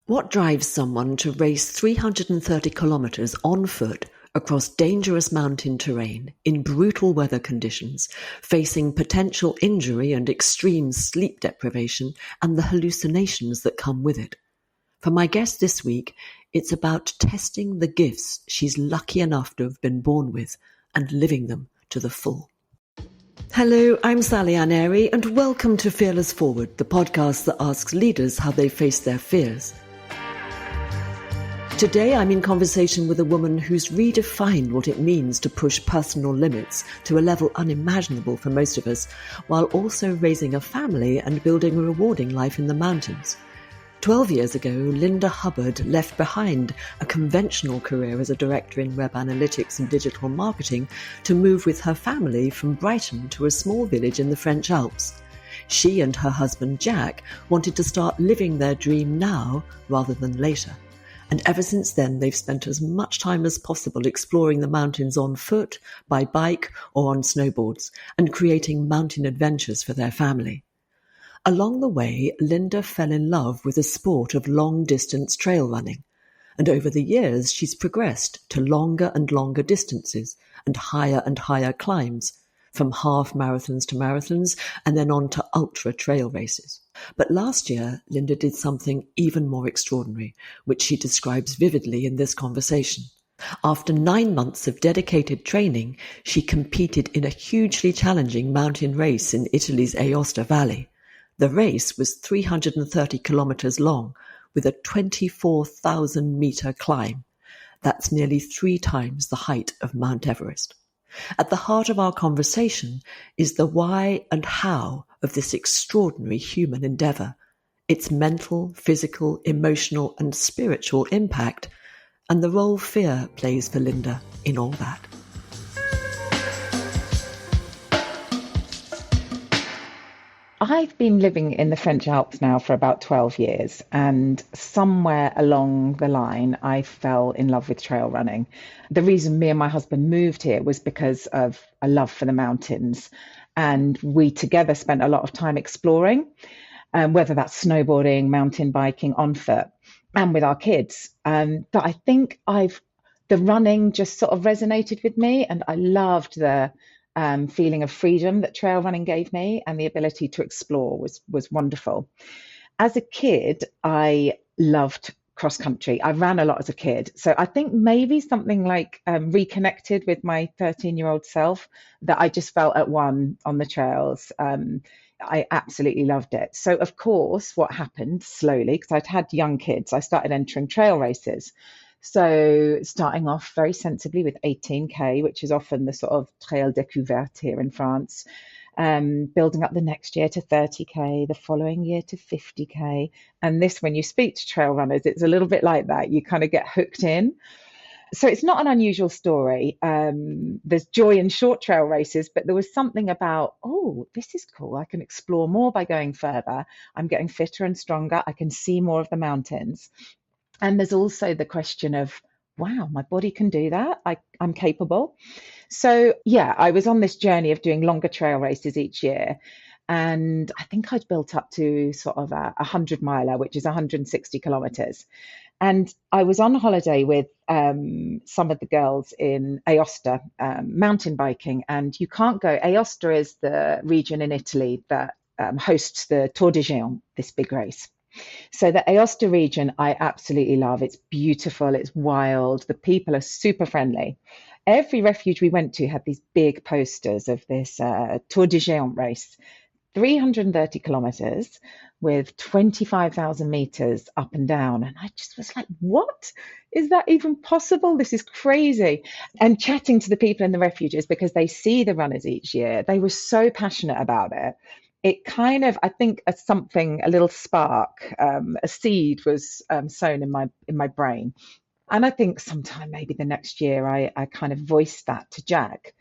What drives someone to race 330 kilometers on foot across dangerous mountain terrain in brutal weather conditions, facing potential injury and extreme sleep deprivation and the hallucinations that come with it? For my guest this week, it's about testing the gifts she's lucky enough to have been born with and living them to the full. Hello, I'm Sally Ann Airy, and welcome to Fearless Forward, the podcast that asks leaders how they face their fears. Today I'm in conversation with a woman who's redefined what it means to push personal limits to a level unimaginable for most of us, while also raising a family and building a rewarding life in the mountains. 12 years ago, Linda Hubbard left behind a conventional career as a director in web analytics and digital marketing to move with her family from Brighton to a small village in the French Alps. She and her husband Jack wanted to start living their dream now rather than later. And ever since then, they've spent as much time as possible exploring the mountains on foot, by bike, or on snowboards, and creating mountain adventures for their family. Along the way, Linda fell in love with the sport of long-distance trail running. And over the years, she's progressed to longer and longer distances and higher climbs, from half marathons to marathons, and then on to ultra trail races. But last year, Linda did something even more extraordinary, which she describes vividly in this conversation. After 9 months of dedicated training, she competed in a hugely challenging mountain race in Italy's Aosta Valley. The race was 330 kilometers long, with a 24,000-meter climb. That's nearly 3 times the height of Mount Everest. At the heart of our conversation is the why and how of this extraordinary human endeavor, its mental, physical, emotional, and spiritual impact, and the role fear plays for Linda in all that. I've been living in the French Alps now for about 12 years, and somewhere along the line, I fell in love with trail running. The reason me and my husband moved here was because of a love for the mountains, and we together spent a lot of time exploring, whether that's snowboarding, mountain biking, on foot, and with our kids. But I think the running just sort of resonated with me, and I loved the feeling of freedom that trail running gave me, and the ability to explore was wonderful. As a kid, I loved cross country. I ran a lot as a kid. So I think maybe something like reconnected with my 13-year-old self, that I just felt at one on the trails. I absolutely loved it. So of course, what happened slowly, because I'd had young kids, I started entering trail races. So starting off very sensibly with 18K, which is often the sort of trail découverte here in France, building up the next year to 30K, the following year to 50K. And this, when you speak to trail runners, it's a little bit like that. You kind of get hooked in. So it's not an unusual story. There's joy in short trail races, but there was something about, oh, this is cool. I can explore more by going further. I'm getting fitter and stronger. I can see more of the mountains. And there's also the question of, wow, my body can do that. I'm capable. So yeah, I was on this journey of doing longer trail races each year. And I think I'd built up to sort of a 100-miler, which is 160 kilometers. And I was on holiday with some of the girls in Aosta, mountain biking. And you can't go. Aosta is the region in Italy that hosts the Tour de Géant, this big race. So the Aosta region, I absolutely love. It's beautiful. It's wild. The people are super friendly. Every refuge we went to had these big posters of this Tour de Géant race, 330 kilometers with 25,000 meters up and down. And I just was like, what? Is that even possible? This is crazy. And chatting to the people in the refuges, because they see the runners each year, they were so passionate about it. It kind of, I think, a little spark, a seed was sown in my brain. And I think sometime maybe the next year, I kind of voiced that to Jack,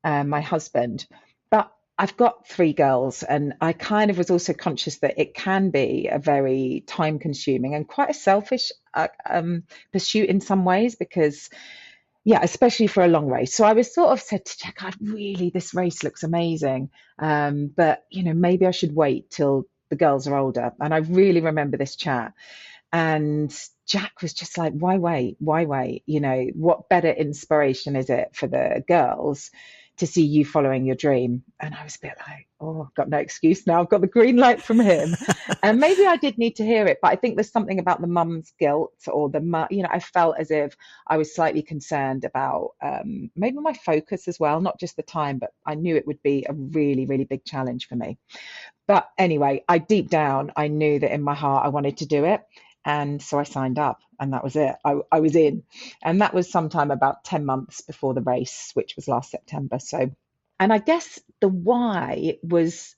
my husband. But I've got 3 girls, and I kind of was also conscious that it can be a very time consuming and quite a selfish pursuit in some ways, because yeah, especially for a long race. So I was sort of said to Jack, this race looks amazing. But, maybe I should wait till the girls are older. And I really remember this chat. And Jack was just like, why wait? Why wait? You know, what better inspiration is it for the girls to see you following your dream? And I was a bit like, oh, I've got no excuse now. I've got the green light from him. And maybe I did need to hear it, but I think there's something about the mum's guilt or you know, I felt as if I was slightly concerned about maybe my focus as well, not just the time, but I knew it would be a really, really big challenge for me. But anyway, deep down, I knew that in my heart I wanted to do it. And so I signed up, and that was it. I was in. And that was sometime about 10 months before the race, which was last September. So, and I guess the why was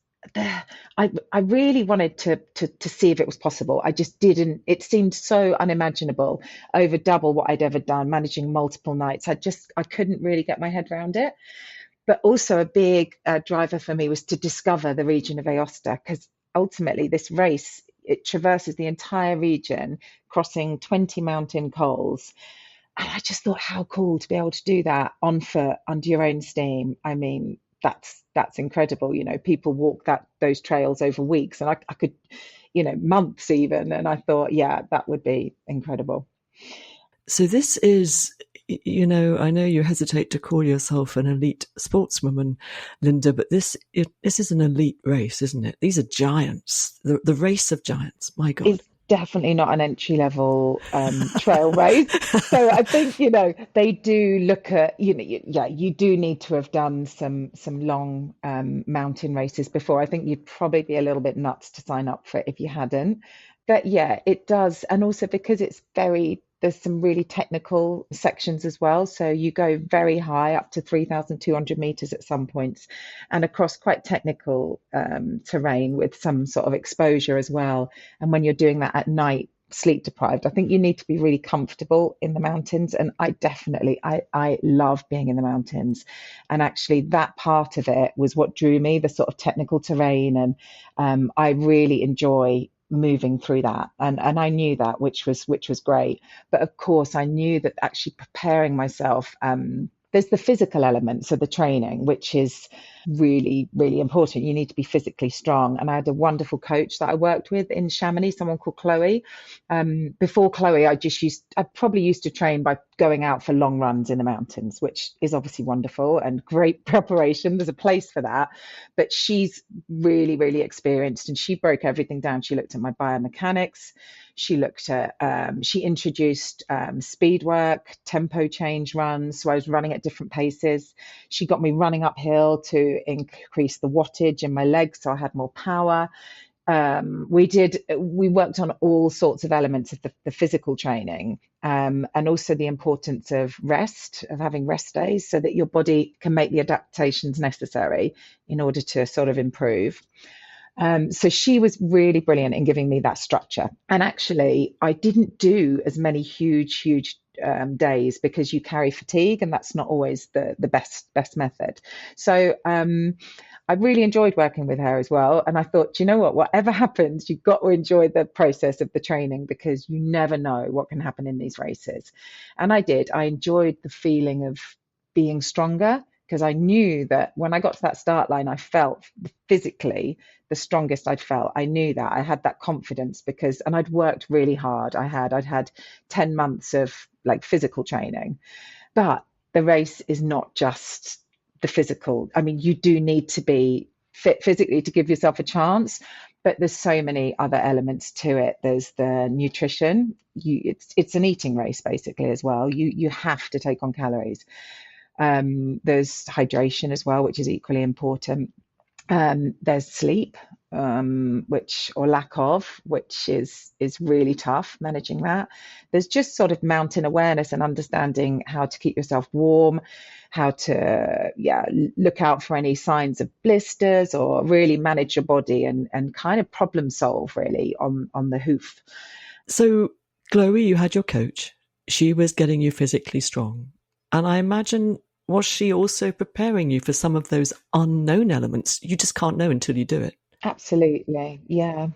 I really wanted to see if it was possible. I just didn't, it seemed so unimaginable, over double what I'd ever done, managing multiple nights. I couldn't really get my head around it. But also a big driver for me was to discover the region of Aosta, because ultimately this race, it traverses the entire region, crossing 20 mountain cols. And I just thought, how cool to be able to do that on foot, under your own steam. I mean, that's incredible. You know, people walk those trails over weeks, and I could, you know, months even. And I thought, yeah, that would be incredible. So this is, you know, I know you hesitate to call yourself an elite sportswoman, Linda, but this is an elite race, isn't it? These are giants, the race of giants. My God. It's definitely not an entry level trail race. So I think, you know, they do look at, you know, yeah, you do need to have done some long mountain races before. I think you'd probably be a little bit nuts to sign up for it if you hadn't. But yeah, it does. And also because there's some really technical sections as well. So you go very high, up to 3,200 meters at some points, and across quite technical terrain with some sort of exposure as well. And when you're doing that at night, sleep deprived, I think you need to be really comfortable in the mountains. And I love being in the mountains. And actually that part of it was what drew me, the sort of technical terrain. And I really enjoy moving through that, and I knew that, which was great. But of course I knew that actually preparing myself, there's the physical element, so the training, which is really, really important. You need to be physically strong. And I had a wonderful coach that I worked with in Chamonix, someone called Chloe. Before Chloe, I probably used to train by going out for long runs in the mountains, which is obviously wonderful and great preparation. There's a place for that. But she's really, really experienced, and she broke everything down. She looked at my biomechanics. She looked at, she introduced speed work, tempo change runs. So I was running at different paces. She got me running uphill to increase the wattage in my legs, so I had more power. We worked on all sorts of elements of the physical training, and also the importance of rest, of having rest days so that your body can make the adaptations necessary in order to sort of improve. So she was really brilliant in giving me that structure. And actually, I didn't do as many huge days because you carry fatigue, and that's not always the best method. So I really enjoyed working with her as well. And I thought, you know what, whatever happens, you've got to enjoy the process of the training, because you never know what can happen in these races. And I did. I enjoyed the feeling of being stronger, because I knew that when I got to that start line, I felt physically the strongest I'd felt. I knew that. I had that confidence and I'd worked really hard. I'd had 10 months of like physical training. But the race is not just the physical. I mean, you do need to be fit physically to give yourself a chance, but there's so many other elements to it. There's the nutrition. It's an eating race basically as well. You have to take on calories. There's hydration as well, which is equally important. There's sleep, or lack of, which is really tough managing that. There's just sort of mountain awareness and understanding how to keep yourself warm, how to look out for any signs of blisters, or really manage your body and kind of problem solve really on the hoof. So Chloe, you had your coach. She was getting you physically strong. And I imagine, was she also preparing you for some of those unknown elements? You just can't know until you do it. Absolutely, yeah.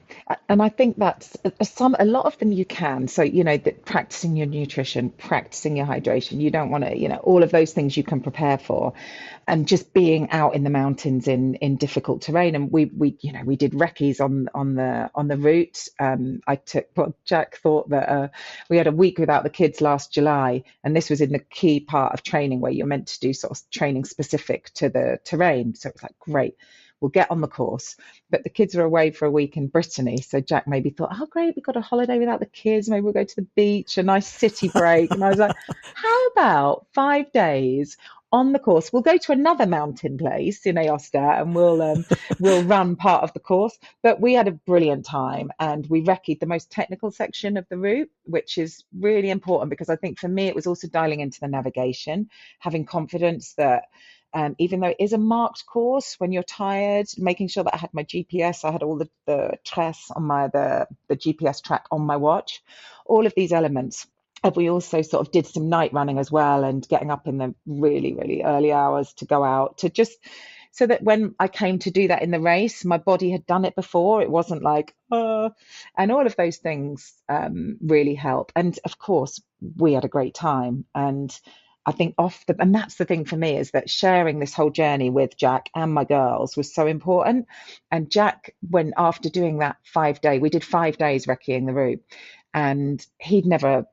And I think that's a lot of them you can. So, that practicing your nutrition, practicing your hydration, you don't want to, all of those things you can prepare for. And just being out in the mountains in difficult terrain. And we did recce's on the route. I took, well, Jack thought that we had a week without the kids last July, and this was in the key part of training where you're meant to do sort of training specific to the terrain. So it was like, great, we'll get on the course. But the kids were away for a week in Brittany. So Jack maybe thought, oh, great, we've got a holiday without the kids. Maybe we'll go to the beach, a nice city break. And I was like, how about 5 days on the course? We'll go to another mountain place in Aosta and we'll run part of the course. But we had a brilliant time and we recce'd the most technical section of the route, which is really important because I think for me it was also dialing into the navigation, having confidence that even though it is a marked course, when you're tired, making sure that I had my GPS, I had all the trace on the GPS track on my watch, all of these elements. And we also sort of did some night running as well and getting up in the really, really early hours to go out to just so that when I came to do that in the race, my body had done it before. It wasn't like, and all of those things really help. And of course, we had a great time. And I think and that's the thing for me is that sharing this whole journey with Jack and my girls was so important. And Jack, when after doing that 5 day, we did 5 days recceing the route, and he'd never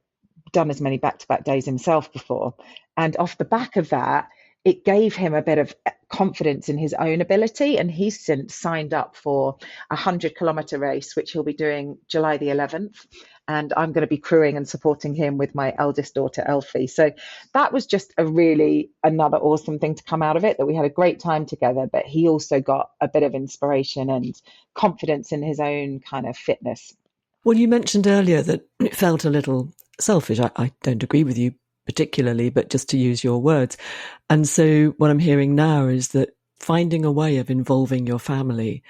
done as many back-to-back days himself before. And off the back of that, it gave him a bit of confidence in his own ability. And he's since signed up for a 100-kilometer race, which he'll be doing July the 11th. And I'm going to be crewing and supporting him with my eldest daughter, Elfie. So that was just another awesome thing to come out of it, that we had a great time together, but he also got a bit of inspiration and confidence in his own kind of fitness. Well, you mentioned earlier that it felt a little selfish. I don't agree with you particularly, but just to use your words. And so what I'm hearing now is that finding a way of involving your family,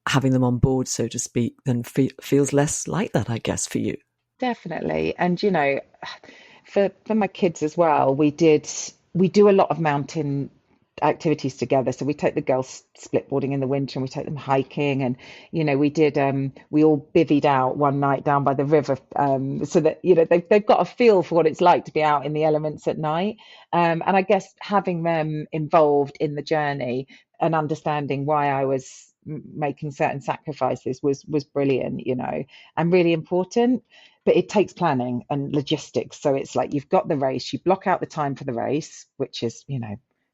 having them on board, so to speak, then feels less like that, I guess, for you. Definitely. And for my kids as well, we do a lot of mountain activities together. So we take the girls splitboarding in the winter and we take them hiking. And, we all bivvied out one night down by the river, so that, they've got a feel for what it's like to be out in the elements at night. And I guess having them involved in the journey and understanding why I was making certain sacrifices was brilliant, and really important. But it takes planning and logistics. So it's like you've got the race, you block out the time for the race, which is,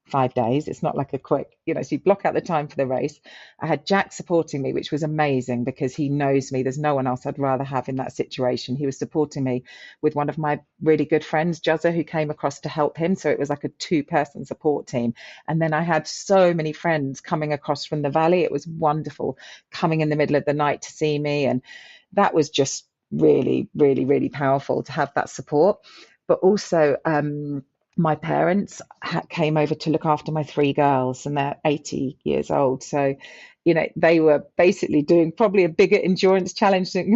5 days. It's not like a quick, so you block out the time for the race. I had Jack supporting me, which was amazing because he knows me. There's no one else I'd rather have in that situation. He was supporting me with one of my really good friends, Juzza, who came across to help him. So it was like a 2-person support team. And then I had so many friends coming across from the valley. It was wonderful, coming in the middle of the night to see me. And that was just really, really, really powerful to have that support. But also, my parents came over to look after my 3 girls, and they're 80 years old. So, they were basically doing probably a bigger endurance challenge than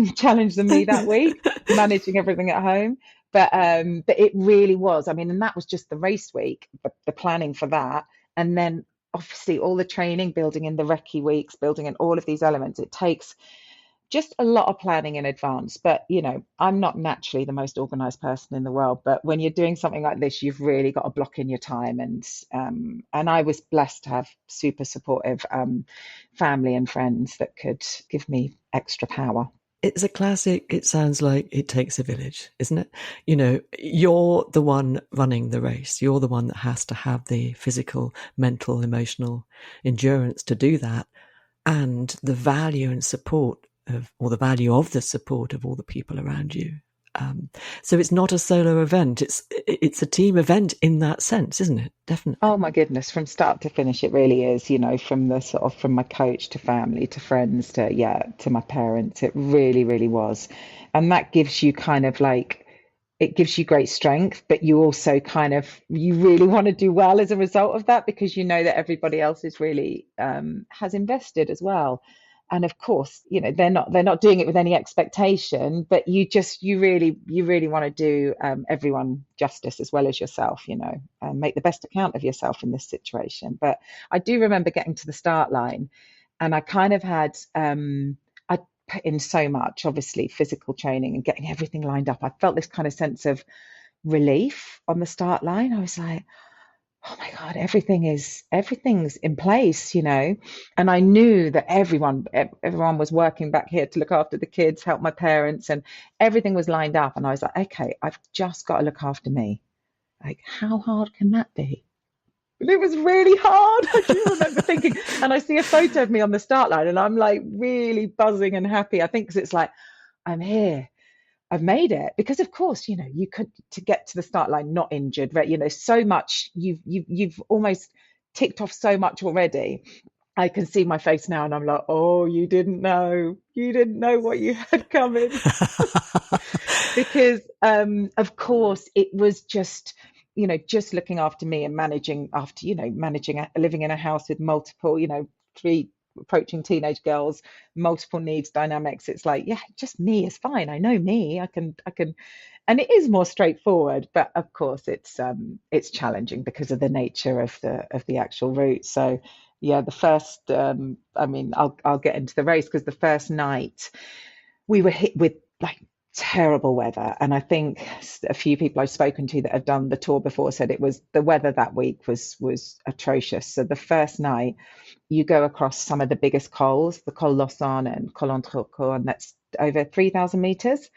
me that week, managing everything at home. But it really was. I mean, and that was just the race week, the planning for that, and then obviously all the training, building in the recce weeks, building in all of these elements. It takes just a lot of planning in advance. But, I'm not naturally the most organized person in the world. But when you're doing something like this, you've really got to block in your time. And I was blessed to have super supportive family and friends that could give me extra power. It's a classic. It sounds like it takes a village, isn't it? You're the one running the race. You're the one that has to have the physical, mental, emotional endurance to do that. And the value and support or the value of the support of all the people around you. So it's not a solo event. It's a team event in that sense, isn't it? Definitely. Oh my goodness, from start to finish, it really is, from my coach to family to friends to my parents. It really, really was. And that gives you kind of like, it gives you great strength, but you also you really want to do well as a result of that because you know that everybody else is really has invested as well. And of course, they're not doing it with any expectation, but you really want to do everyone justice as well as yourself, and make the best account of yourself in this situation. But I do remember getting to the start line And I kind of had, I put in so much, obviously, physical training and getting everything lined up. I felt this kind of sense of relief on the start line. I was like, oh my God, everything's in place, And I knew that everyone was working back here to look after the kids, help my parents, and everything was lined up. And I was like, okay, I've just got to look after me. Like, how hard can that be? And it was really hard. I do remember thinking, and I see a photo of me on the start line, and I'm like really buzzing and happy. I think because it's like, I'm here. I've made it. Because of course, you could, to get to the start line not injured, right? So much you've almost ticked off so much already. I can see my face now, and I'm like, oh, you didn't know what you had coming. Because of course it was just just looking after me and managing living in a house with multiple, 3 approaching teenage girls, multiple needs dynamics. It's like, yeah, just me is fine. I know me. I can, and it is more straightforward. But of course, it's challenging because of the nature of the actual route. So yeah, the first, I'll get into the race, because the first night we were hit with like terrible weather, and I think a few people I've spoken to that have done the tour before said it was, the weather that week was atrocious. So the first night you go across some of the biggest cols, the Col Lausanne and Col Entrecôte, and that's over 3,000 meters,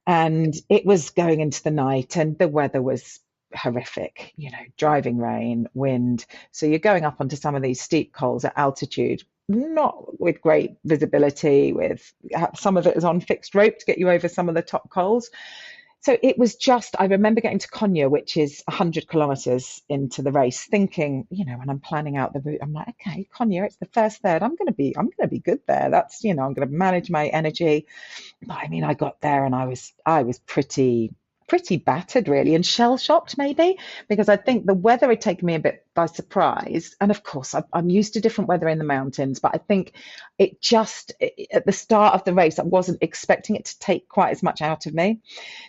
and it was going into the night, and the weather was horrific, driving rain, wind. So you're going up onto some of these steep cols at altitude, not with great visibility, with some of it is on fixed rope to get you over some of the top cols. So it was just, I remember getting to Konya, which is 100 kilometers into the race, thinking, when I'm planning out the route, I'm like, okay, Konya, it's the first third. I'm going to be good there. That's, I'm going to manage my energy. But I got there, and I was pretty battered, really, and shell-shocked maybe, because I think the weather had taken me a bit by surprise. And of course, I'm used to different weather in the mountains, but I think at the start of the race, I wasn't expecting it to take quite as much out of me.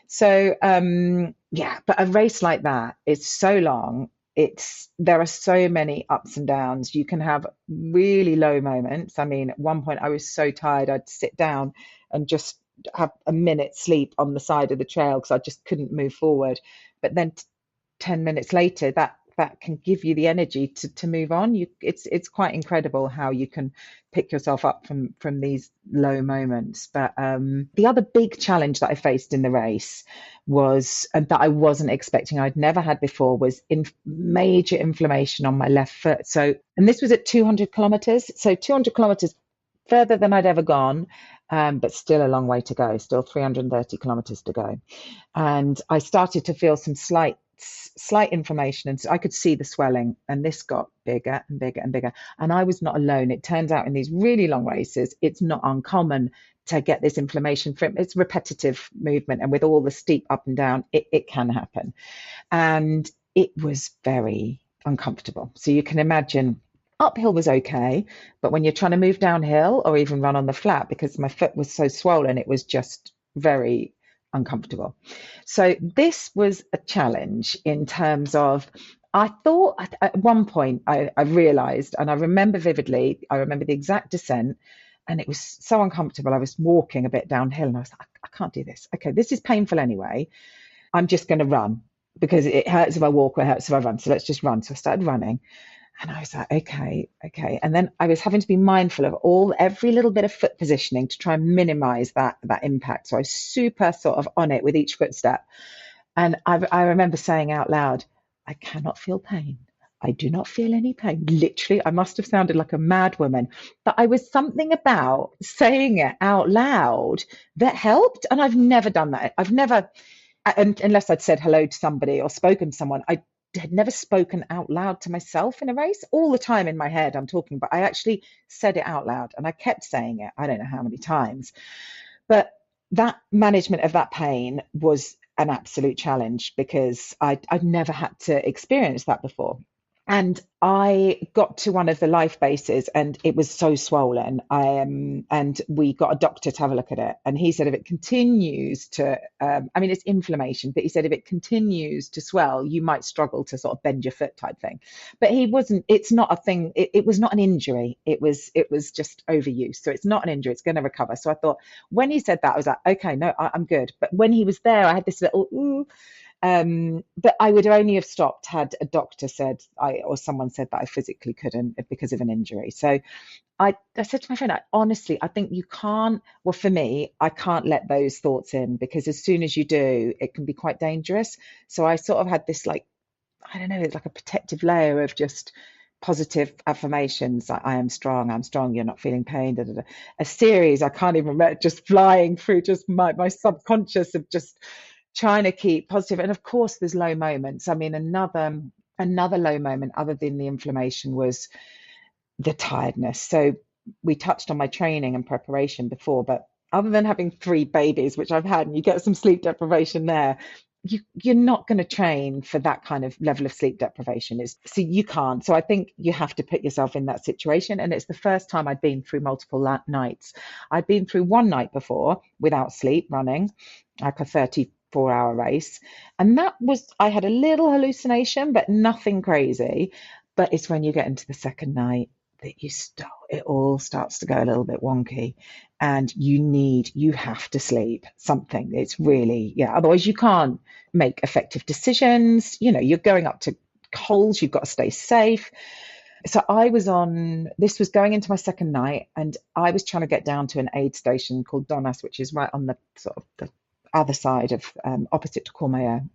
So but a race like that is so long. There are so many ups and downs. You can have really low moments. At one point I was so tired, I'd sit down and just have a minute sleep on the side of the trail because I just couldn't move forward. But then 10 minutes later, that can give you the energy to move on. It's quite incredible how you can pick yourself up from these low moments. But the other big challenge that I faced in the race was, and that I wasn't expecting, I'd never had before, was major inflammation on my left foot. And this was at 200 kilometers. So 200 kilometers further than I'd ever gone, but still a long way to go, still 330 kilometers to go. And I started to feel some slight inflammation, and I could see the swelling, and this got bigger and bigger and bigger. And I was not alone. It turns out in these really long races, it's not uncommon to get this inflammation from, it's repetitive movement, and with all the steep up and down, it can happen. And it was very uncomfortable. So you can imagine, uphill was okay, but when you're trying to move downhill or even run on the flat, because my foot was so swollen, it was just very uncomfortable. So this was a challenge in terms of, I thought at one point I realized, and I remember vividly, I remember the exact descent, and it was so uncomfortable. I was walking a bit downhill, and I was like, I can't do this. Okay, this is painful anyway. I'm just going to run, because it hurts if I walk or it hurts if I run. So let's just run. So I started running. And I was like, okay. And then I was having to be mindful of every little bit of foot positioning to try and minimize that impact. So I was super sort of on it with each footstep. And I remember saying out loud, I cannot feel pain. I do not feel any pain. Literally, I must have sounded like a mad woman. But I was something about saying it out loud that helped. And I've never done that. I've never, unless I'd said hello to somebody or spoken to someone, I had never spoken out loud to myself in a race. All the time in my head I'm talking, but I actually said it out loud, and I kept saying it, I don't know how many times. But that management of that pain was an absolute challenge, because I'd never had to experience that before. And I got to one of the life bases and it was so swollen. And we got a doctor to have a look at it. And he said, if it continues to, I mean, it's inflammation, but he said, if it continues to swell, you might struggle to sort of bend your foot type thing. But he wasn't, it's not a thing. It was not an injury. It was just overuse. So it's not an injury. It's going to recover. So I thought when he said that, I was like, okay, no, I'm good. But when he was there, I had this little, ooh. But I would only have stopped had a doctor said or someone said that I physically couldn't because of an injury. So I said to my friend, I think you can't, well, for me, I can't let those thoughts in because as soon as you do, it can be quite dangerous. So I sort of had this like, I don't know, it's like a protective layer of just positive affirmations like I'm strong, you're not feeling pain, da, da, da. A series I can't even remember, just flying through just my subconscious of just trying to keep positive. And of course there's low moments. I mean, another low moment other than the inflammation was the tiredness. So we touched on my training and preparation before, but other than having 3 babies, which I've had, and you get some sleep deprivation there, you're not going to train for that kind of level of sleep deprivation. So you can't. So I think you have to put yourself in that situation. And it's the first time I'd been through multiple nights. I'd been through one night before without sleep running, like a 34-hour race. And I had a little hallucination, but nothing crazy. But it's when you get into the second night that it all starts to go a little bit wonky and you have to sleep something. It's really, yeah, otherwise you can't make effective decisions. You're going up to holes, you've got to stay safe. So this was going into my second night and I was trying to get down to an aid station called Donas, which is right on the sort of the other side of opposite to Courmayeur.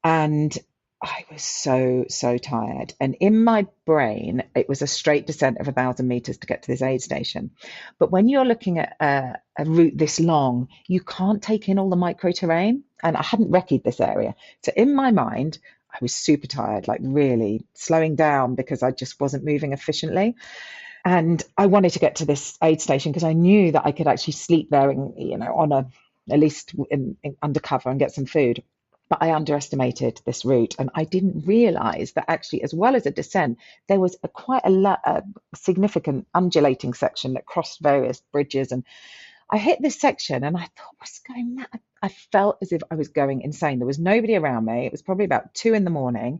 And I was so tired. And in my brain, it was a straight descent of 1,000 meters to get to this aid station. But when you're looking at a route this long, you can't take in all the micro terrain. And I hadn't recce'd this area. So in my mind, I was super tired, like really slowing down because I just wasn't moving efficiently. And I wanted to get to this aid station because I knew that I could actually sleep there at least undercover and get some food. But I underestimated this route and I didn't realize that actually, as well as a descent, there was quite a significant undulating section that crossed various bridges. And I hit this section and I thought, what's going on? I felt as if I was going insane. There was nobody around me. It was probably about 2 a.m.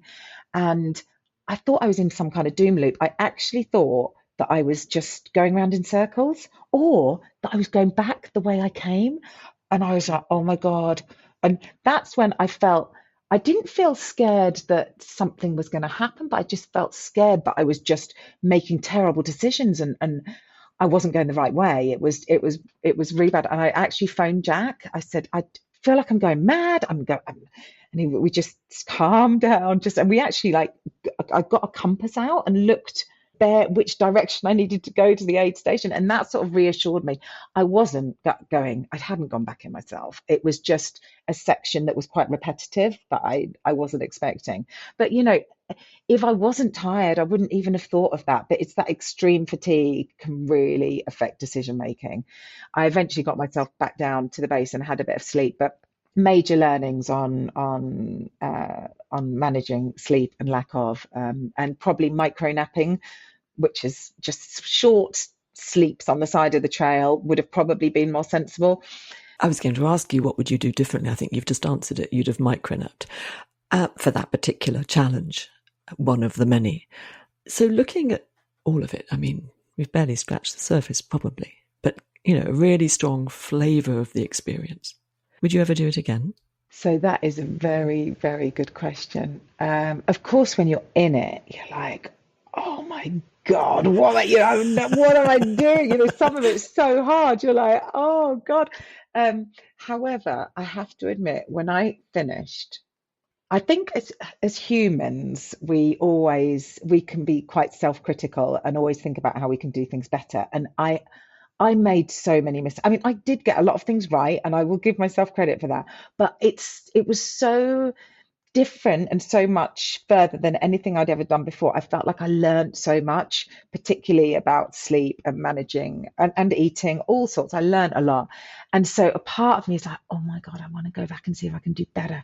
And I thought I was in some kind of doom loop. I actually thought that I was just going around in circles or that I was going back the way I came. And I was like, oh my God. And that's when I didn't feel scared that something was going to happen, but I just felt scared that I was just making terrible decisions and I wasn't going the right way. It was really bad. And I actually phoned Jack. I said, I feel like I'm going mad. We just calmed down. And we actually I got a compass out and looked which direction I needed to go to the aid station. And that sort of reassured me. I hadn't gone back in myself. It was just a section that was quite repetitive that I wasn't expecting. But, if I wasn't tired, I wouldn't even have thought of that. But it's that extreme fatigue can really affect decision making. I eventually got myself back down to the base and had a bit of sleep, but major learnings on managing sleep and lack of, and probably micro napping, which is just short sleeps on the side of the trail, would have probably been more sensible. I was going to ask you, what would you do differently? I think you've just answered it. You'd have micronapped for that particular challenge, one of the many. So looking at all of it, I mean, we've barely scratched the surface probably, but, a really strong flavour of the experience. Would you ever do it again? So that is a very, very good question. Of course, when you're in it, you're like, oh my God, what am I doing? Some of it's so hard. You're like, oh God. However, I have to admit, when I finished, I think as humans, we can be quite self-critical and always think about how we can do things better. And I made so many mistakes. I mean, I did get a lot of things right, and I will give myself credit for that. But it was so different and so much further than anything I'd ever done before. I felt like I learned so much, particularly about sleep and managing and eating, all sorts. I learned a lot. And so a part of me is like, oh my God, I want to go back and see if I can do better.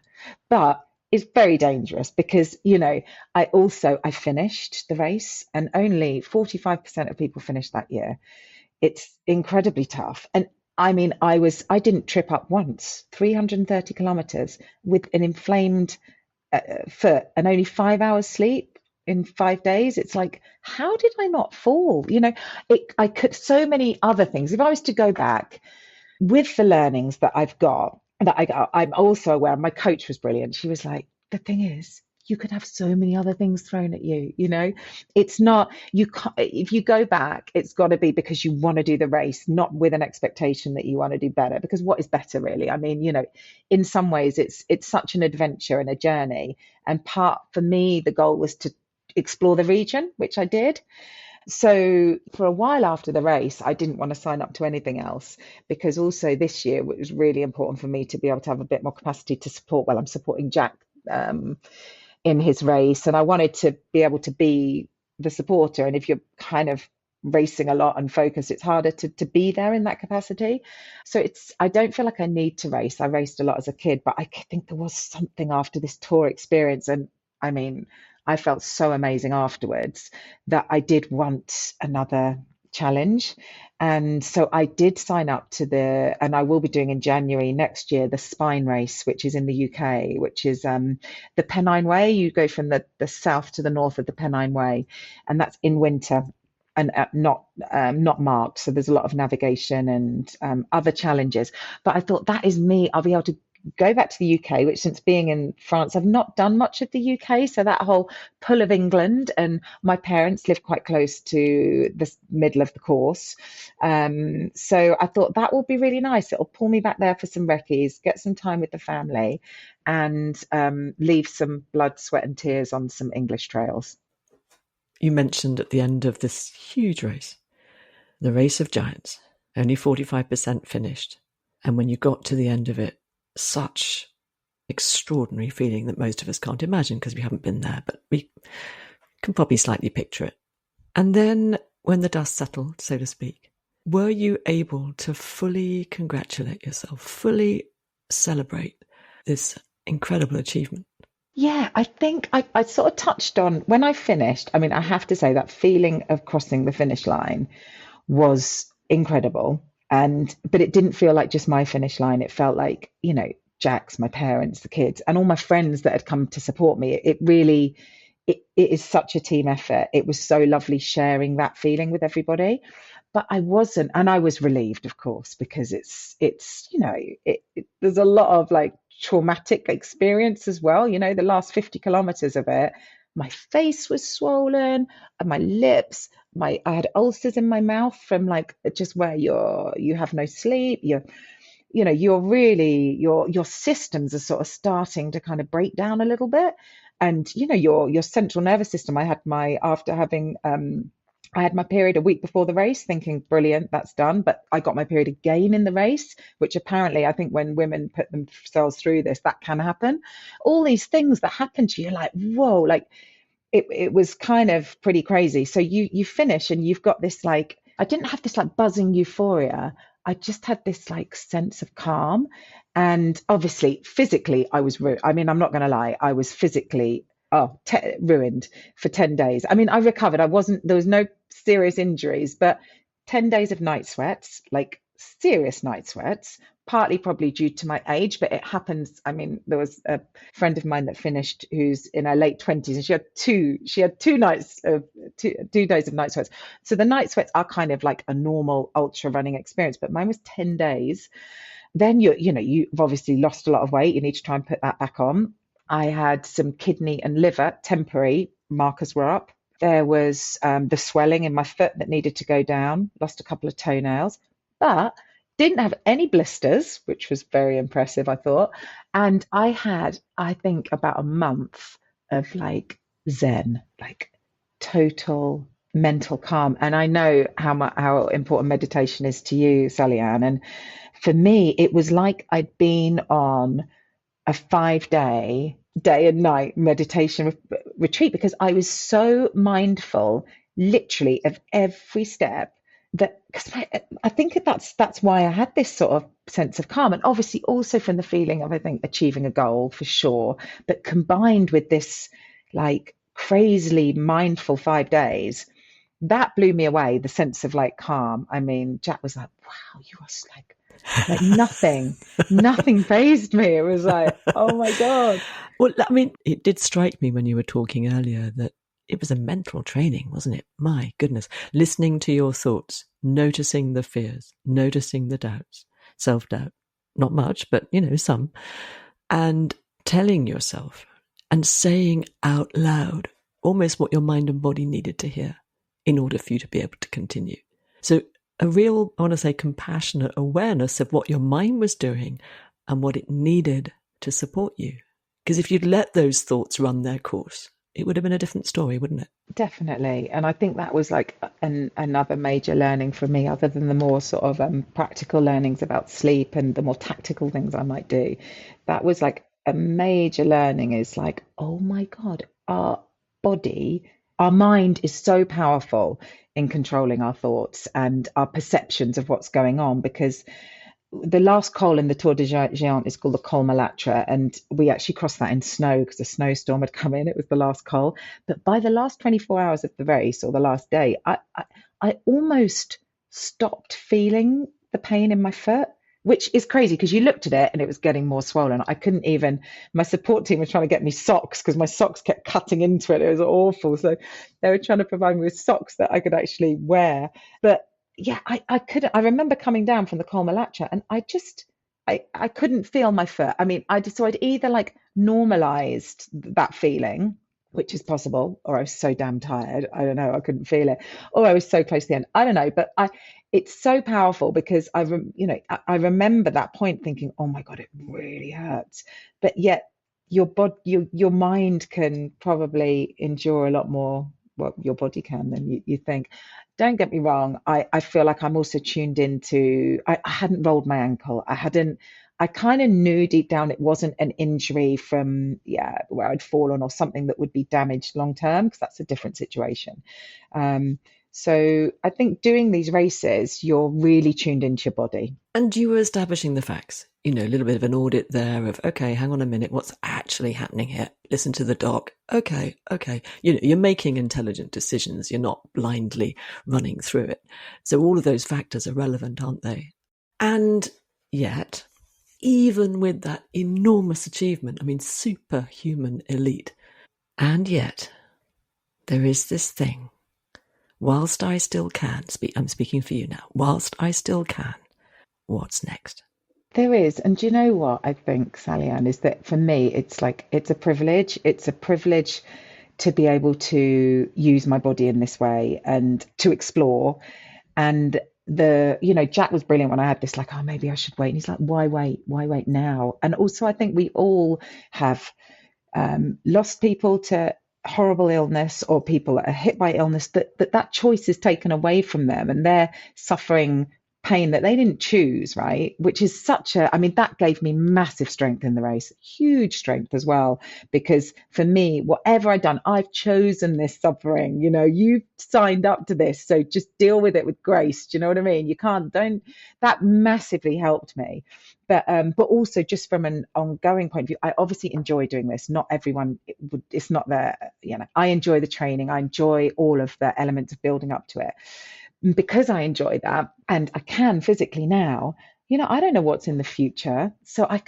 But is very dangerous because, I finished the race and only 45% of people finished that year. It's incredibly tough. And I mean, I didn't trip up once, 330 kilometers with an inflamed foot and only 5 hours sleep in 5 days. It's like, how did I not fall? I could, so many other things. If I was to go back with the learnings that I've got, I'm also aware, my coach was brilliant. She was like, the thing is, you could have so many other things thrown at you. It's not, you can't, if you go back, it's got to be because you want to do the race, not with an expectation that you want to do better. Because what is better, really? I mean, in some ways, it's such an adventure and a journey. And for me, the goal was to explore the region, which I did. So for a while after the race, I didn't want to sign up to anything else because also this year it was really important for me to be able to have a bit more capacity to support. Well, I'm supporting Jack in his race, and I wanted to be able to be the supporter. And if you're kind of racing a lot and focused, it's harder to be there in that capacity. So I don't feel like I need to race. I raced a lot as a kid, but I think there was something after this tour experience. And I mean, I felt so amazing afterwards that I did want another challenge. And so I did sign up and I will be doing in January next year, the Spine Race, which is in the UK, which is the Pennine Way. You go from the south to the north of the Pennine Way, and that's in winter and not marked. So there's a lot of navigation and other challenges. But I thought, that is me. I'll be able to go back to the UK, which since being in France, I've not done much of the UK. So that whole pull of England, and my parents live quite close to the middle of the course. So I thought that will be really nice. It'll pull me back there for some recce's, get some time with the family, and leave some blood, sweat and tears on some English trails. You mentioned at the end of this huge race, the race of giants, only 45% finished. And when you got to the end of it, such extraordinary feeling that most of us can't imagine because we haven't been there, but we can probably slightly picture it. And then when the dust settled, so to speak, were you able to fully congratulate yourself, fully celebrate this incredible achievement? Yeah, I think I sort of touched on when I finished. I mean, I have to say that feeling of crossing the finish line was incredible. But it didn't feel like just my finish line. It felt like, Jack's, my parents, the kids, and all my friends that had come to support me. It really, it is such a team effort. It was so lovely sharing that feeling with everybody. But I wasn't, and I was relieved, of course, because there's a lot of like traumatic experience as well. The last 50 kilometers of it, my face was swollen, and my lips, I had ulcers in my mouth from like just where you have no sleep. You're really, your systems are sort of starting to kind of break down a little bit. And, your central nervous system, I had my period a week before the race thinking, brilliant, that's done. But I got my period again in the race, which apparently I think when women put themselves through this, that can happen. All these things that happen to you, like, whoa, like it was kind of pretty crazy. So you finish and you've got this, like, I didn't have this like buzzing euphoria. I just had this like sense of calm. And obviously physically I was I mean, I'm not going to lie, I was physically ruined for 10 days. I mean, I recovered. There was no serious injuries, but 10 days of night sweats, like serious night sweats, partly probably due to my age, but it happens. I mean, there was a friend of mine that finished who's in her late 20s, and she had 2 days of night sweats. So the night sweats are kind of like a normal ultra running experience, but mine was 10 days. Then you've obviously lost a lot of weight. You need to try and put that back on. I had some kidney and liver temporary markers were up. There was the swelling in my foot that needed to go down, lost a couple of toenails, but didn't have any blisters, which was very impressive, I thought. And I had, I think, about a month of like Zen, like total mental calm. And I know how important meditation is to you, Sally Ann. And for me, it was like I'd been on a 5-day day and night meditation retreat because I was so mindful literally of every step that, because I think that's why I had this sort of sense of calm. And obviously also from the feeling of, I think, achieving a goal for sure, but combined with this like crazily mindful 5 days, that blew me away, the sense of like calm. I mean, Jack was like, wow, you are like nothing fazed me. It was like, oh my God. Well, I mean, it did strike me when you were talking earlier that it was a mental training, wasn't it? My goodness. Listening to your thoughts, noticing the fears, noticing the doubts, self-doubt. Not much, but, some. And telling yourself and saying out loud almost what your mind and body needed to hear in order for you to be able to continue. So a real, I want to say, compassionate awareness of what your mind was doing and what it needed to support you. Because if you'd let those thoughts run their course, it would have been a different story, wouldn't it? Definitely. And I think that was like another major learning for me, other than the more sort of practical learnings about sleep and the more tactical things I might do. That was like a major learning, is like, oh my God, our body, our mind is so powerful in controlling our thoughts and our perceptions of what's going on, because the last col in the Tour de Géant is called the Col Malatra, and we actually crossed that in snow because a snowstorm had come in. It was the last col. But by the last 24 hours of the race, or the last day, I almost stopped feeling the pain in my foot, which is crazy because you looked at it and it was getting more swollen. I couldn't even, my support team was trying to get me socks because my socks kept cutting into it. It was awful. So they were trying to provide me with socks that I could actually wear. But yeah, I couldn't. I remember coming down from the Col Malatra and I couldn't feel my foot. I mean, so I'd either like normalized that feeling, which is possible, or I was so damn tired. I don't know. I couldn't feel it, or I was so close to the end. I don't know. But it's so powerful because I remember that point thinking, oh my God, it really hurts. But yet your mind can probably endure a lot more, what your body can, than you think. Don't get me wrong. I feel like I'm also tuned into, I hadn't rolled my ankle. I kind of knew deep down it wasn't an injury from, where I'd fallen or something that would be damaged long term, because that's a different situation. So I think doing these races, you're really tuned into your body. And you were establishing the facts, a little bit of an audit there of, okay, hang on a minute, what's actually happening here? Listen to the doc. Okay. You're making intelligent decisions. You're not blindly running through it. So all of those factors are relevant, aren't they? And yet, even with that enormous achievement, I mean, superhuman elite, and yet there is this thing. Whilst I still can, I'm speaking for you now, whilst I still can, what's next? There is. And do you know what I think, Sally Ann, is that for me, it's a privilege. It's a privilege to be able to use my body in this way and to explore. And Jack was brilliant when I had this, like, oh, maybe I should wait. And he's like, why wait? Why wait now? And also, I think we all have lost people to horrible illness, or people that are hit by illness, that choice is taken away from them and they're suffering pain that they didn't choose, right? Which is that gave me massive strength in the race, huge strength as well, because for me, whatever I've done, I've chosen this suffering. You've signed up to this, so just deal with it with grace. Do you know what I mean? That massively helped me. But also just from an ongoing point of view, I obviously enjoy doing this. Not everyone, it's not I enjoy the training. I enjoy all of the elements of building up to it. Because I enjoy that, and I can physically now, I don't know what's in the future. So I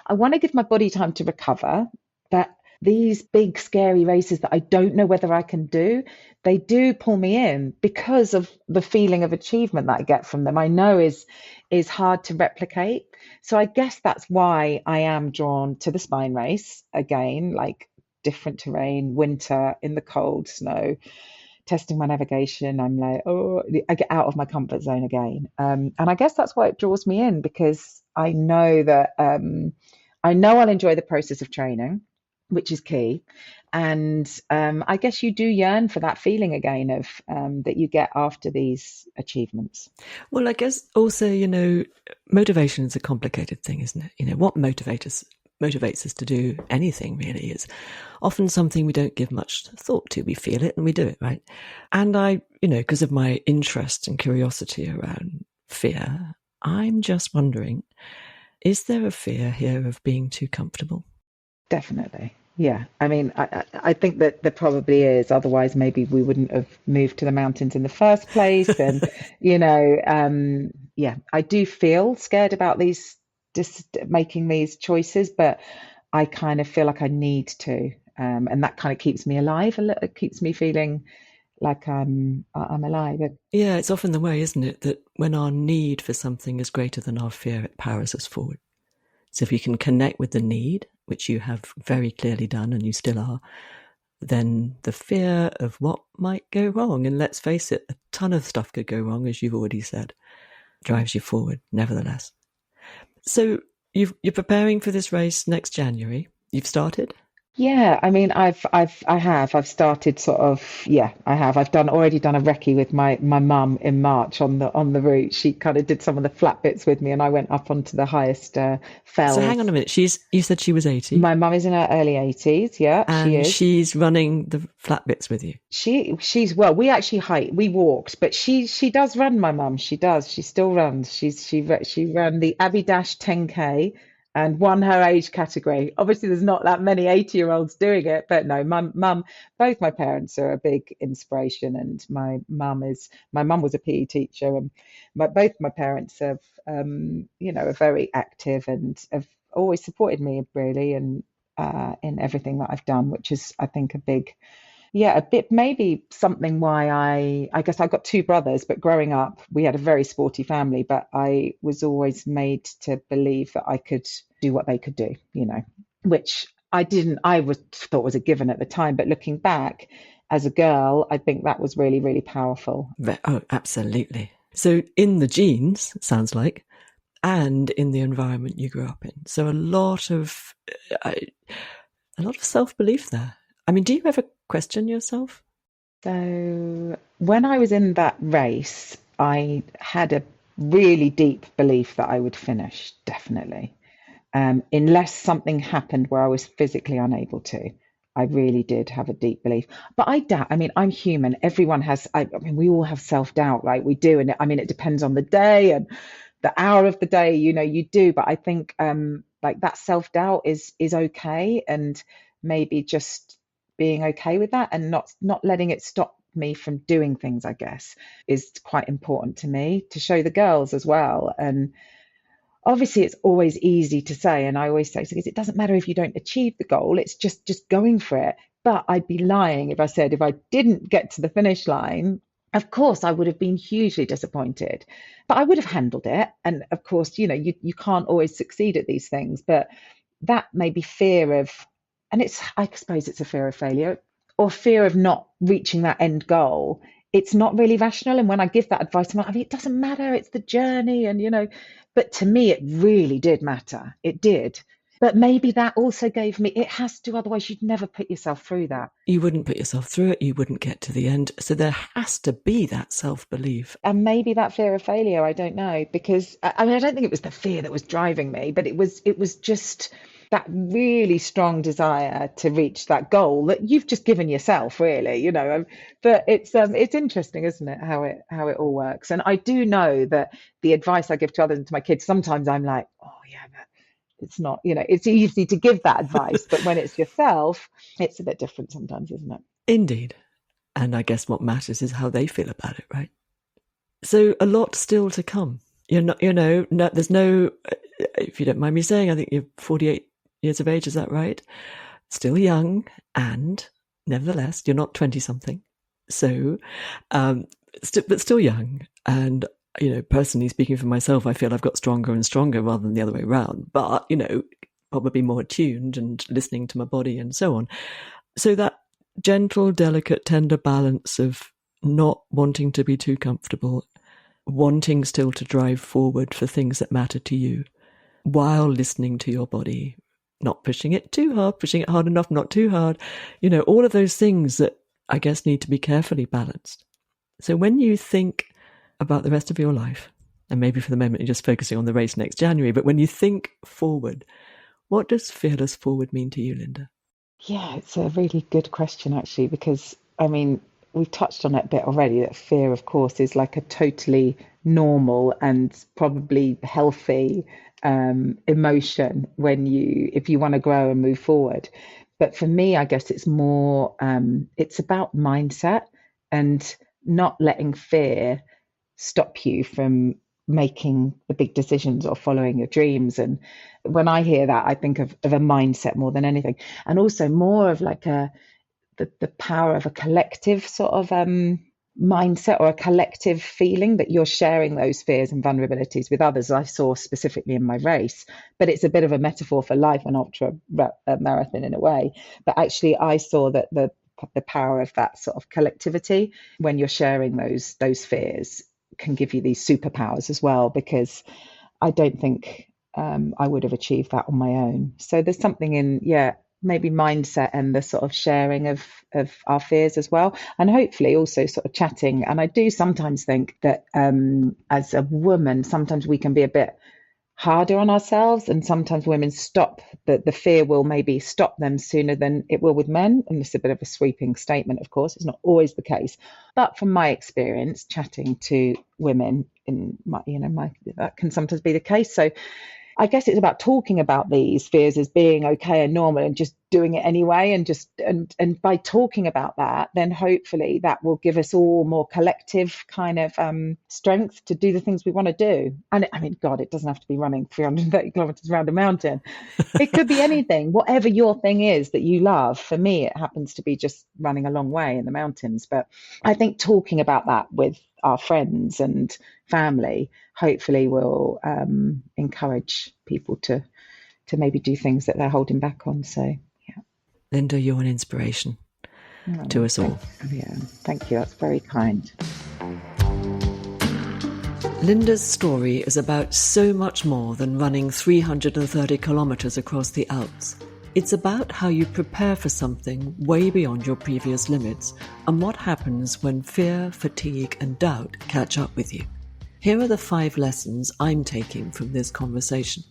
want to give my body time to recover. But these big, scary races that I don't know whether I can do, they do pull me in because of the feeling of achievement that I get from them. I know is hard to replicate. So I guess that's why I am drawn to the spine race again, like different terrain, winter, in the cold, snow, testing my navigation. I'm like, I get out of my comfort zone again. And I guess that's why it draws me in, because I know that I'll enjoy the process of training, which is key. And I guess you do yearn for that feeling again of that you get after these achievements. Well, I guess also, motivation is a complicated thing, isn't it? What motivates us to do anything really is often something we don't give much thought to. We feel it and we do it, right? And I, because of my interest and curiosity around fear, I'm just wondering, is there a fear here of being too comfortable? Definitely. Yeah. I mean, I think that there probably is. Otherwise, maybe we wouldn't have moved to the mountains in the first place. And, yeah, I do feel scared about just making these choices, but I kind of feel like I need to. And that kind of keeps me alive a little. It keeps me feeling like I'm alive. Yeah, it's often the way, isn't it, that when our need for something is greater than our fear, it powers us forward. So if you can connect with the need, which you have very clearly done and you still are, then the fear of what might go wrong, and let's face it, a ton of stuff could go wrong, as you've already said, drives you forward nevertheless. So you're preparing for this race next January. You've started? Yeah, I mean, I've started sort of, yeah, I have. I've already done a recce with my mum in March on the route. She kind of did some of the flat bits with me, and I went up onto the highest So hang on a fells. minute. You said she was 80 My mum is in her early 80s. Yeah, she and is. she's running the flat bits with you. She's well, we actually hiked, we walked, but she does run, my mum. She does. She still runs. She ran the Abbey Dash 10K and won her age category. Obviously, there's not that many 80-year-olds doing it, but no, my mum, both my parents are a big inspiration, and my mum was a PE teacher, and both my parents have are very active and have always supported me really, and in everything that I've done, which is I think a big, yeah, a bit, maybe something why I guess I've got two brothers, but growing up we had a very sporty family, but I was always made to believe that I could do what they could do, which I didn't, thought was a given at the time, but looking back as a girl, I think that was really, really powerful. Oh, absolutely. So in the genes, it sounds like, and in the environment you grew up in. So uh, a lot of self-belief there. I mean, do you ever question yourself? So when I was in that race, I had a really deep belief that I would finish, definitely. Unless something happened where I was physically unable to. I really did have a deep belief. But I doubt, I mean, I'm human. Everyone has, I mean, we all have self-doubt, right? We do. And I mean, it depends on the day and the hour of the day, you do. But I think like that self-doubt is okay. And maybe just being okay with that and not letting it stop me from doing things, I guess, is quite important to me to show the girls as well. And obviously it's always easy to say, and I always say, because it doesn't matter if you don't achieve the goal, it's just going for it. But I'd be lying if I said if I didn't get to the finish line, of course I would have been hugely disappointed, but I would have handled it. And of course, you can't always succeed at these things, but that may be fear of, and I suppose it's a fear of failure or fear of not reaching that end goal. It's not really rational. And when I give that advice, I'm like, I mean, it doesn't matter. It's the journey. And, but to me, it really did matter. It did. But maybe that also gave me, it has to, otherwise you'd never put yourself through that. You wouldn't put yourself through it. You wouldn't get to the end. So there has to be that self-belief. And maybe that fear of failure, I don't know, because I mean, I don't think it was the fear that was driving me, but it was just that really strong desire to reach that goal that you've just given yourself, really, But it's interesting, isn't it, how it all works? And I do know that the advice I give to others and to my kids, sometimes I'm like, oh yeah, but it's not, it's easy to give that advice, but when it's yourself, it's a bit different sometimes, isn't it? Indeed. And I guess what matters is how they feel about it, right? So a lot still to come. You're not, there's no, if you don't mind me saying, I think you're 48 years of age, is that right? Still young, and nevertheless, you're not 20 something. So, but still young. And, personally speaking for myself, I feel I've got stronger and stronger rather than the other way around. But, probably more attuned and listening to my body and so on. So that gentle, delicate, tender balance of not wanting to be too comfortable, wanting still to drive forward for things that matter to you, while listening to your body, not pushing it too hard, pushing it hard enough, not too hard, all of those things that I guess need to be carefully balanced. So when you think about the rest of your life, and maybe for the moment you're just focusing on the race next January, but when you think forward, what does fearless forward mean to you, Linda? Yeah, it's a really good question, actually, because I mean, we've touched on it a bit already, that fear, of course, is like a totally normal and probably healthy emotion if you want to grow and move forward. But for me, I guess it's more, it's about mindset and not letting fear stop you from making the big decisions or following your dreams. And when I hear that, I think of a mindset more than anything, and also more of like the power of a collective sort of mindset, or a collective feeling that you're sharing those fears and vulnerabilities with others. I saw specifically in my race, but it's a bit of a metaphor for life, an ultra marathon in a way. But actually, I saw that the power of that sort of collectivity, when you're sharing those fears, can give you these superpowers as well, because I don't think I would have achieved that on my own. So there's something in, maybe mindset and the sort of sharing of our fears as well. And hopefully also sort of chatting. And I do sometimes think that as a woman, sometimes we can be a bit harder on ourselves, and sometimes women stop, the fear will maybe stop them sooner than it will with men. And this is a bit of a sweeping statement, of course, it's not always the case, but from my experience chatting to women in my that can sometimes be the case. So I guess it's about talking about these fears as being okay and normal, and just doing it anyway. And by talking about that, then hopefully that will give us all more collective kind of strength to do the things we want to do. And I mean, God, it doesn't have to be running 330 kilometers around a mountain. It could be anything, whatever your thing is that you love. For me, it happens to be just running a long way in the mountains. But I think talking about that with our friends and family hopefully will encourage people to maybe do things that they're holding back on. So yeah, Linda, you're an inspiration to us all. Yeah, thank you, that's very kind. Linda's story is about so much more than running 330 kilometers across the Alps. It's about how you prepare for something way beyond your previous limits, and what happens when fear, fatigue, and doubt catch up with you. Here are the 5 lessons I'm taking from this conversation.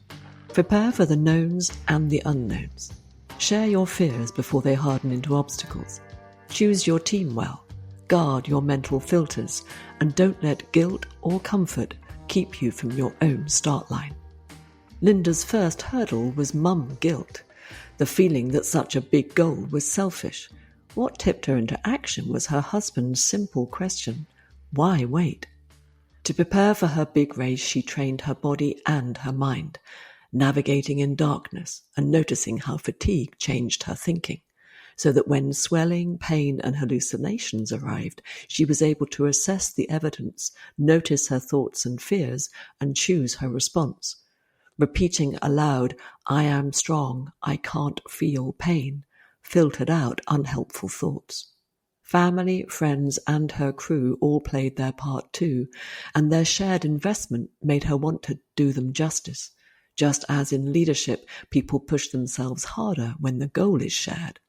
Prepare for the knowns and the unknowns. Share your fears before they harden into obstacles. Choose your team well. Guard your mental filters, and don't let guilt or comfort keep you from your own start line. Linda's first hurdle was mum guilt. The feeling that such a big goal was selfish. What tipped her into action was her husband's simple question, why wait? To prepare for her big race, she trained her body and her mind, navigating in darkness and noticing how fatigue changed her thinking, so that when swelling, pain, and hallucinations arrived, she was able to assess the evidence, notice her thoughts and fears, and choose her response. Repeating aloud, I am strong, I can't feel pain, filtered out unhelpful thoughts. Family, friends, and her crew all played their part too, and their shared investment made her want to do them justice, just as in leadership, people push themselves harder when the goal is shared.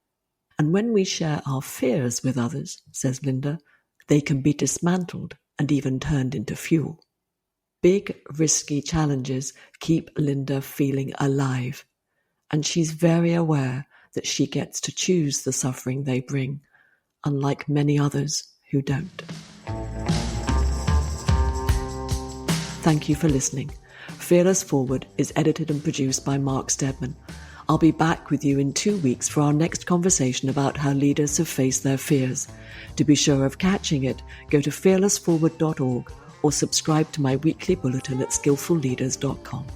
And when we share our fears with others, says Linda, they can be dismantled and even turned into fuel. Big, risky challenges keep Linda feeling alive, and she's very aware that she gets to choose the suffering they bring, unlike many others who don't. Thank you for listening. Fearless Forward is edited and produced by Mark Steadman. I'll be back with you in 2 weeks for our next conversation about how leaders have faced their fears. To be sure of catching it, go to fearlessforward.org or subscribe to my weekly bulletin at skillfulleaders.com.